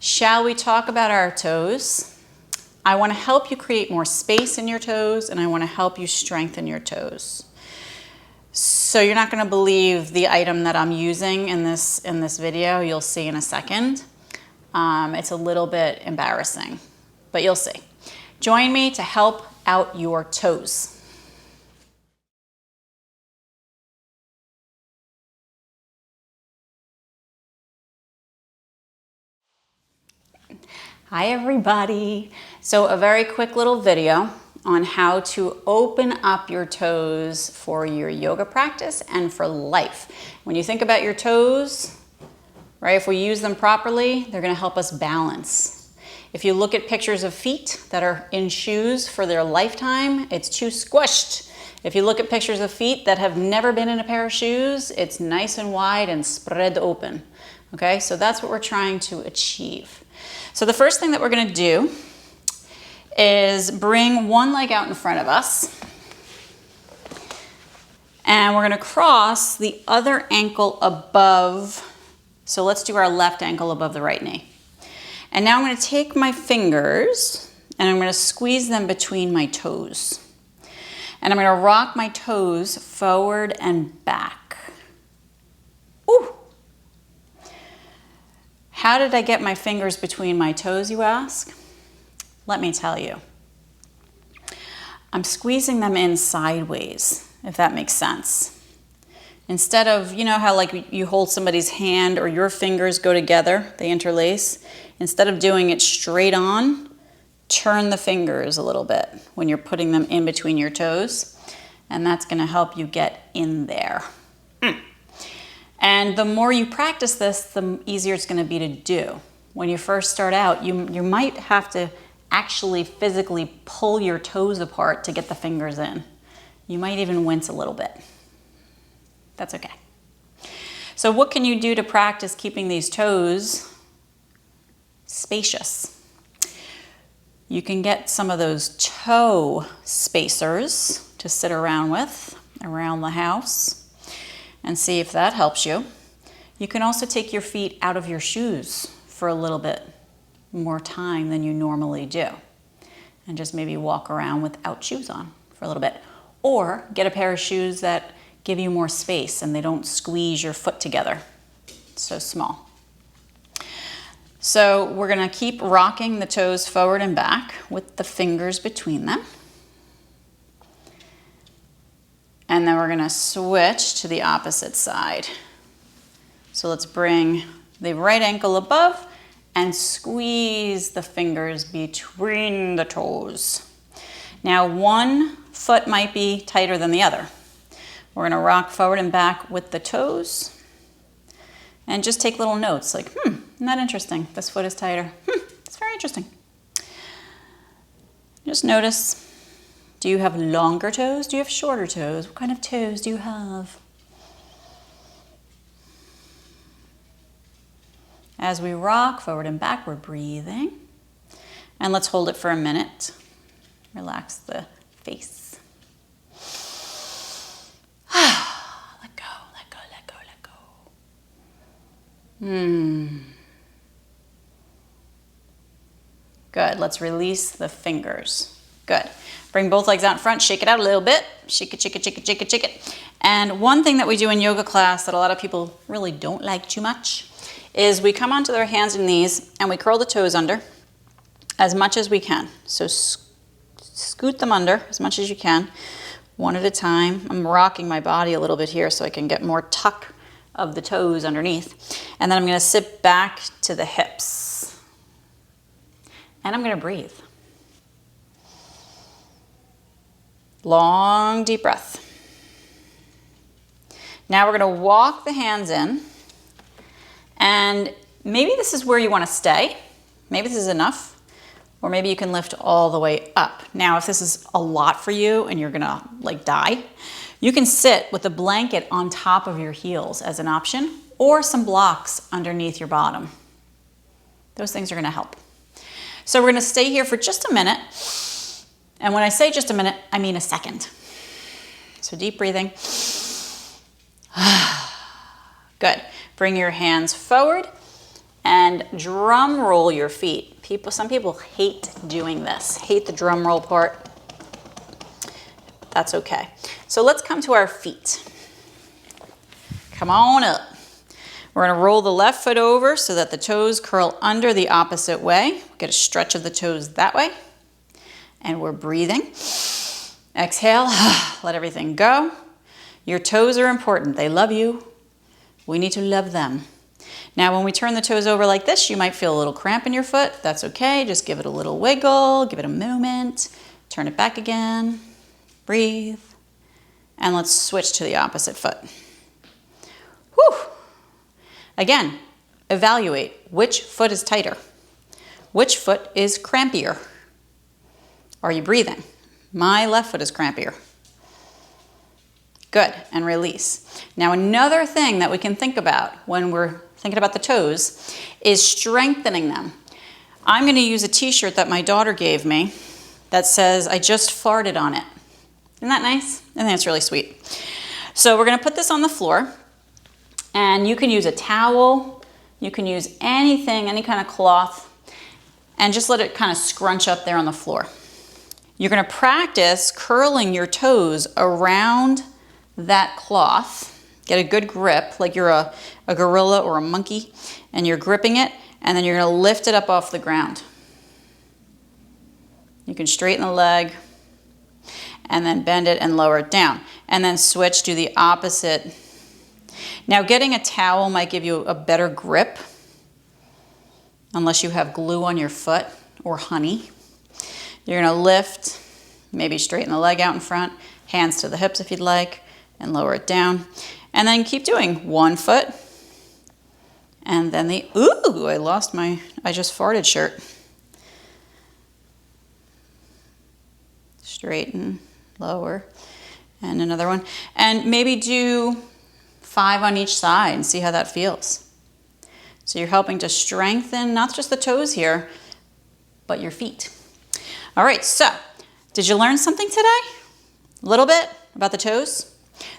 Shall we talk about our toes? I want to help you create more space in your toes, and I want to help you strengthen your toes. So you're not going to believe the item that I'm using in this video. You'll see in a second. It's a little bit embarrassing, but you'll see. Join me to help out your toes. Hi everybody. So a very quick little video on how to open up your toes for your yoga practice and for life. When you think about your toes, right, if we use them properly, they're going to help us balance. If you look at pictures of feet that are in shoes for their lifetime, it's too squished. If you look at pictures of feet that have never been in a pair of shoes, it's nice and wide and spread open. Okay, so that's what we're trying to achieve. So the first thing that we're going to do is bring one leg out in front of us, and we're going to cross the other ankle above. So let's do our left ankle above the right knee. And now I'm going to take my fingers and I'm going to squeeze them between my toes. And I'm going to rock my toes forward and back. Ooh! How did I get my fingers between my toes, you ask? Let me tell you. I'm squeezing them in sideways, if that makes sense. Instead of, you know how like you hold somebody's hand or your fingers go together, they interlace? Instead of doing it straight on, turn the fingers a little bit when you're putting them in between your toes, and that's going to help you get in there. And the more you practice this, the easier it's going to be to do. When you first start out, you might have to actually physically pull your toes apart to get the fingers in. You might even wince a little bit. That's okay. So what can you do to practice keeping these toes spacious? You can get some of those toe spacers to sit around with around the house and see if that helps you. You can also take your feet out of your shoes for a little bit more time than you normally do, and just maybe walk around without shoes on for a little bit. Or get a pair of shoes that give you more space and they don't squeeze your foot together. It's so small. So we're gonna keep rocking the toes forward and back with the fingers between them. And then we're gonna switch to the opposite side. So let's bring the right ankle above and squeeze the fingers between the toes. Now one foot might be tighter than the other. We're gonna rock forward and back with the toes and just take little notes like, isn't that interesting? This foot is tighter. It's very interesting. Just notice. Do you have longer toes? Do you have shorter toes? What kind of toes do you have? As we rock forward and back, we're breathing. And let's hold it for a minute. Relax the face. Let go, let go, let go, let go. Good, let's release the fingers. Good. Bring both legs out in front, shake it out a little bit. Shake it, shake it, shake it, shake it, shake it. And one thing that we do in yoga class that a lot of people really don't like too much is we come onto their hands and knees and we curl the toes under as much as we can. So scoot them under as much as you can, one at a time. I'm rocking my body a little bit here so I can get more tuck of the toes underneath. And then I'm gonna sit back to the hips. And I'm gonna breathe. Long, deep breath. Now we're going to walk the hands in, and maybe this is where you want to stay. Maybe this is enough, or maybe you can lift all the way up. Now, if this is a lot for you and you're going to like die, you can sit with a blanket on top of your heels as an option, or some blocks underneath your bottom. Those things are going to help. So we're going to stay here for just a minute. And when I say just a minute, I mean a second. So deep breathing. Good. Bring your hands forward and drum roll your feet. Some people hate doing this, hate the drum roll part. That's okay. So let's come to our feet. Come on up. We're gonna roll the left foot over so that the toes curl under the opposite way. Get a stretch of the toes that way. And we're breathing. Exhale, let everything go. Your toes are important. They love you. We need to love them. Now, when we turn the toes over like this, you might feel a little cramp in your foot. That's okay. Just give it a little wiggle, give it a moment. Turn it back again. Breathe. And let's switch to the opposite foot. Whew. Again, evaluate which foot is tighter. Which foot is crampier? Are you breathing? My left foot is crampier. Good, and release. Now another thing that we can think about when we're thinking about the toes is strengthening them. I'm gonna use a t-shirt that my daughter gave me that says, "I just farted on it." Isn't that nice? I think that's really sweet. So we're gonna put this on the floor, and you can use a towel, you can use anything, any kind of cloth, and just let it kind of scrunch up there on the floor. You're gonna practice curling your toes around that cloth. Get a good grip, like you're a gorilla or a monkey, and you're gripping it, and then you're gonna lift it up off the ground. You can straighten the leg, and then bend it and lower it down. And then switch to the opposite. Now getting a towel might give you a better grip, unless you have glue on your foot or honey. You're gonna lift, maybe straighten the leg out in front, hands to the hips if you'd like, and lower it down. And then keep doing one foot, and then ooh, I just farted shirt. Straighten, lower, and another one. And maybe do 5 on each side and see how that feels. So you're helping to strengthen not just the toes here, but your feet. All right, so did you learn something today? A little bit about the toes?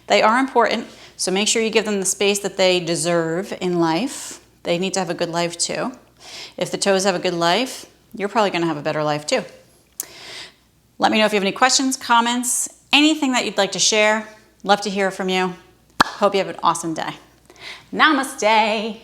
They are important, so make sure you give them the space that they deserve in life. They need to have a good life too. If the toes have a good life, you're probably gonna have a better life too. Let me know if you have any questions, comments, anything that you'd like to share. Love to hear from you. Hope you have an awesome day. Namaste.